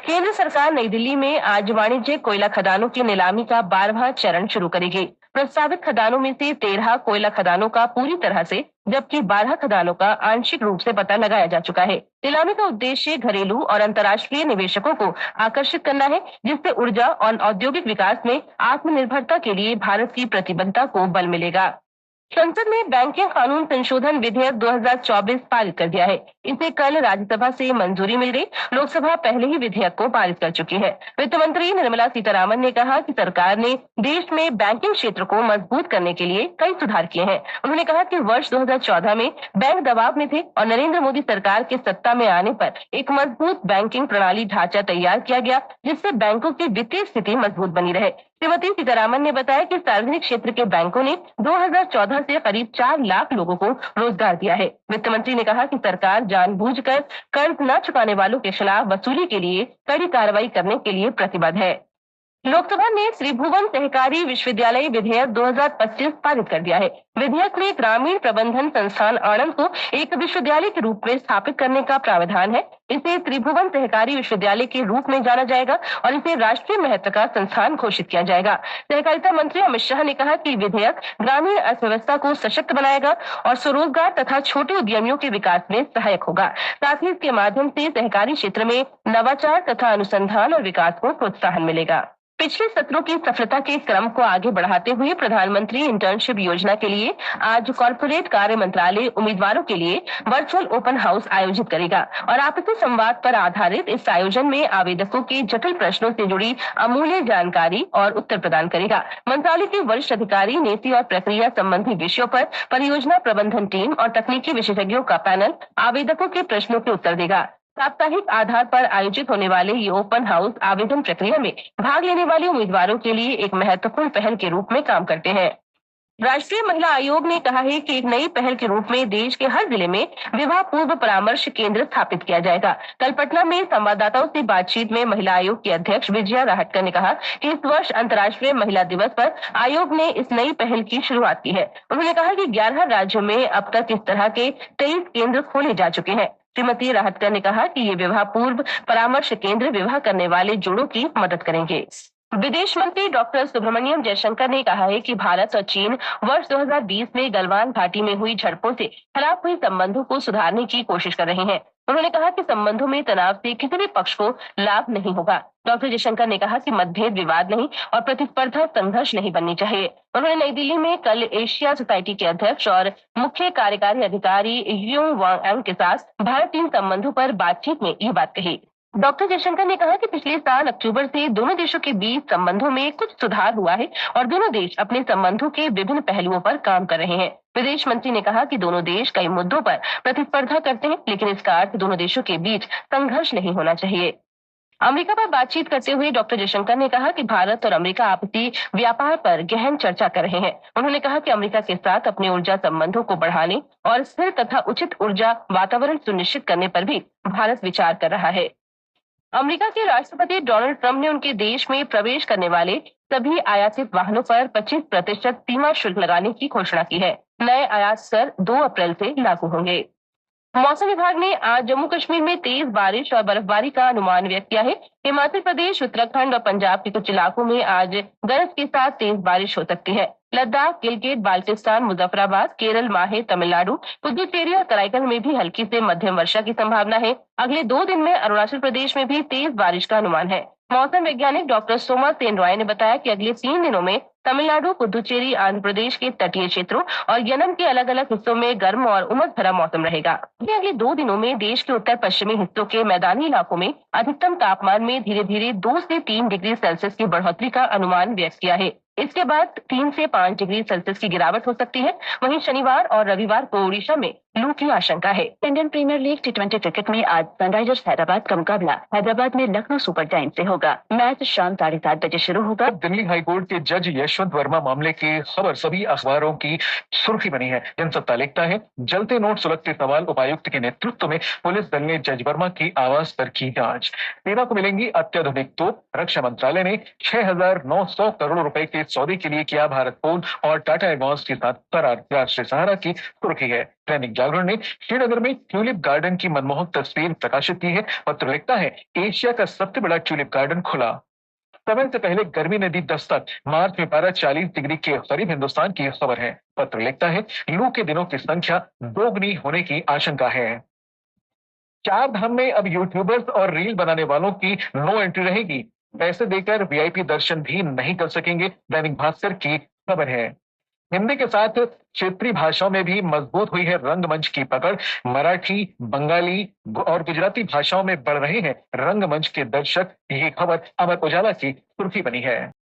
केंद्र सरकार नई दिल्ली में आज वाणिज्यिक कोयला खदानों की नीलामी का 12वां चरण शुरू करेगी। प्रस्तावित खदानों में से 13 कोयला खदानों का पूरी तरह से, जबकि 12 खदानों का आंशिक रूप से पता लगाया जा चुका है। नीलामी का उद्देश्य घरेलू और अंतर्राष्ट्रीय निवेशकों को आकर्षित करना है, जिससे ऊर्जा और औद्योगिक विकास में आत्मनिर्भरता के लिए भारत की प्रतिबद्धता को बल मिलेगा। संसद ने बैंकिंग कानून संशोधन विधेयक 2024 पारित कर दिया है। इसे कल राज्यसभा से मंजूरी मिल गई। लोकसभा पहले ही विधेयक को पारित कर चुकी है। वित्त मंत्री निर्मला सीतारामन ने कहा कि सरकार ने देश में बैंकिंग क्षेत्र को मजबूत करने के लिए कई सुधार किए हैं। उन्होंने कहा कि वर्ष 2014 में बैंक दबाव में थे और नरेंद्र मोदी सरकार के सत्ता में आने पर एक मजबूत बैंकिंग प्रणाली ढांचा तैयार किया गया, जिससे बैंकों की वित्तीय स्थिति मजबूत बनी रहे। श्रीमती सीतारामन ने बताया कि सार्वजनिक क्षेत्र के बैंकों ने 2014 से करीब 4 लाख लोगों को रोजगार दिया है। वित्त मंत्री ने कहा कि सरकार जानबूझकर कर्ज न चुकाने वालों के खिलाफ वसूली के लिए कड़ी कार्रवाई करने के लिए प्रतिबद्ध है। लोकसभा ने त्रिभुवन सहकारी विश्वविद्यालय विधेयक 2025 पारित कर दिया है। विधेयक में ग्रामीण प्रबंधन संस्थान आणंद को एक विश्वविद्यालय के रूप में स्थापित करने का प्रावधान है। इसे त्रिभुवन सहकारी विश्वविद्यालय के रूप में जाना जाएगा और इसे राष्ट्रीय महत्व का संस्थान घोषित किया जाएगा। सहकारिता मंत्री अमित शाह ने कहा कि विधेयक ग्रामीण अर्थव्यवस्था को सशक्त बनाएगा और स्वरोजगार तथा छोटे उद्यमियों के विकास में सहायक होगा। साथ ही इसके माध्यम से सहकारी क्षेत्र में नवाचार तथा अनुसंधान और विकास को प्रोत्साहन मिलेगा। पिछले सत्रों की सफलता के क्रम को आगे बढ़ाते हुए प्रधानमंत्री इंटर्नशिप योजना के लिए आज कॉर्पोरेट कार्य मंत्रालय उम्मीदवारों के लिए वर्चुअल ओपन हाउस आयोजित करेगा और आपसी संवाद पर आधारित इस आयोजन में आवेदकों के जटिल प्रश्नों से जुड़ी अमूल्य जानकारी और उत्तर प्रदान करेगा। मंत्रालय के वरिष्ठ अधिकारी नीति और प्रक्रिया संबंधी विषयों पर परियोजना प्रबंधन टीम और तकनीकी विशेषज्ञों का पैनल आवेदकों के प्रश्नों के उत्तर देगा। साप्ताहिक आधार पर आयोजित होने वाले ये ओपन हाउस आवेदन प्रक्रिया में भाग लेने वाले उम्मीदवारों के लिए एक महत्वपूर्ण पहल के रूप में काम करते हैं। राष्ट्रीय महिला आयोग ने कहा है कि एक नई पहल के रूप में देश के हर जिले में विवाह पूर्व परामर्श केंद्र स्थापित किया जाएगा। कल पटना में संवाददाताओं से बातचीत में महिला आयोग की अध्यक्ष विजया राहटकर ने कहा कि इस वर्ष अंतर्राष्ट्रीय महिला दिवस पर आयोग ने इस नई पहल की शुरुआत की है। उन्होंने कहा कि 11 राज्यों में अब तक इस तरह के 23 केंद्र खोले जा चुके हैं। श्रीमती राहटकर ने कहा कि ये विवाह पूर्व परामर्श केंद्र विवाह करने वाले जोड़ों की मदद करेंगे। विदेश मंत्री डॉक्टर सुब्रमण्यम जयशंकर ने कहा है कि भारत और चीन वर्ष 2020 में गलवान घाटी में हुई झड़पों से खराब हुए संबंधों को सुधारने की कोशिश कर रहे हैं। उन्होंने कहा कि संबंधों में तनाव से किसी भी पक्ष को लाभ नहीं होगा। डॉक्टर जयशंकर ने कहा कि मतभेद विवाद नहीं और प्रतिस्पर्धा संघर्ष नहीं बननी चाहिए। उन्होंने नई दिल्ली में कल एशिया सोसाइटी के अध्यक्ष और मुख्य कार्यकारी अधिकारी यूंग वांग के साथ भारत चीन संबंधों पर बातचीत में ये बात कही। डॉक्टर जयशंकर ने कहा कि पिछले साल अक्टूबर से दोनों देशों के बीच संबंधों में कुछ सुधार हुआ है और दोनों देश अपने संबंधों के विभिन्न पहलुओं पर काम कर रहे हैं। विदेश मंत्री ने कहा कि दोनों देश कई मुद्दों पर प्रतिस्पर्धा करते हैं, लेकिन इसका अर्थ दोनों देशों के बीच संघर्ष नहीं होना चाहिए। अमेरिका पर बातचीत करते हुए डॉक्टर जयशंकर ने कहा कि भारत और अमेरिका आपसी व्यापार पर गहन चर्चा कर रहे हैं। उन्होंने कहा कि अमेरिका के साथ अपने ऊर्जा संबंधों को बढ़ाने और स्थिर तथा उचित ऊर्जा वातावरण सुनिश्चित करने पर भी भारत विचार कर रहा है। अमेरिका के राष्ट्रपति डोनाल्ड ट्रंप ने उनके देश में प्रवेश करने वाले सभी आयातित वाहनों पर 25% सीमा शुल्क लगाने की घोषणा की है। नए आयात कर 2 अप्रैल से लागू होंगे। मौसम विभाग ने आज जम्मू कश्मीर में तेज बारिश और बर्फबारी का अनुमान व्यक्त किया है। हिमाचल प्रदेश, उत्तराखंड और पंजाब के कुछ इलाकों में आज गरज के साथ तेज बारिश हो सकती है। लद्दाख, गिलगित, बाल्टिस्तान, मुजफ्फराबाद, केरल, माहे, तमिलनाडु, पुदुचेरी और कराईकल में भी हल्की से मध्यम वर्षा की संभावना है। अगले 2 दिन में अरुणाचल प्रदेश में भी तेज बारिश का अनुमान है। मौसम वैज्ञानिक डॉक्टर सोमा सेन रॉय ने बताया कि अगले 3 दिनों में तमिलनाडु, पुदुचेरी, आंध्र प्रदेश के तटीय क्षेत्रों और यनम के अलग अलग हिस्सों में गर्म और उमस भरा मौसम रहेगा। अगले 2 दिनों में देश के उत्तर पश्चिमी हिस्सों के मैदानी इलाकों में अधिकतम तापमान में धीरे धीरे 2 से 3 डिग्री सेल्सियस की बढ़ोतरी का अनुमान व्यक्त किया है। इसके बाद 3 से 5 डिग्री सेल्सियस की गिरावट हो सकती है। वहीं शनिवार और रविवार को ओडिशा में लू की आशंका है। Indian premiere league T20 cricket में आज सनराइजर्स हैदराबाद का मुकाबला हैदराबाद में लखनऊ सुपर जायंट्स से होगा। मैच शाम 7:30 बजे शुरू होगा। दिल्ली हाईकोर्ट के जज यशवंत वर्मा मामले की खबर सभी अखबारों की सुर्खी बनी है। जनसत्ता लिखता है, जलते नोट सुलगते सवाल, उपायुक्त के नेतृत्व में पुलिस दल ने जज वर्मा की आवाज पर की जांच। सेना को मिलेंगी अत्याधुनिक तोप। रक्षा मंत्रालय ने 6,900 करोड़ रुपए के सौदे के लिए किया भारत फोन और टाटा एडवांस के साथ करार, राष्ट्रीय सहारा की सुर्खी है। दैनिक जागरण ने श्रीनगर में ट्यूलिप गार्डन की मनमोहक तस्वीर प्रकाशित की है। पत्र लिखता है, एशिया का सबसे बड़ा ट्यूलिप गार्डन खुला। समय से पहले गर्मी ने दी दस्तक, मार्च में पारा 40 डिग्री के करीब हिंदुस्तान की खबर है। पत्र लिखता है, लू के दिनों की संख्या दोगुनी होने की आशंका है। चार धाम में अब यूट्यूबर्स और रील बनाने वालों की नो एंट्री रहेगी। पैसे देकर वीआईपी दर्शन भी नहीं कर सकेंगे। दैनिक भास्कर की खबर है। हिंदी के साथ क्षेत्रीय भाषाओं में भी मजबूत हुई है रंगमंच की पकड़। मराठी, बंगाली और गुजराती भाषाओं में बढ़ रहे हैं रंगमंच के दर्शक। ये खबर अमर उजाला की सुर्खी बनी है।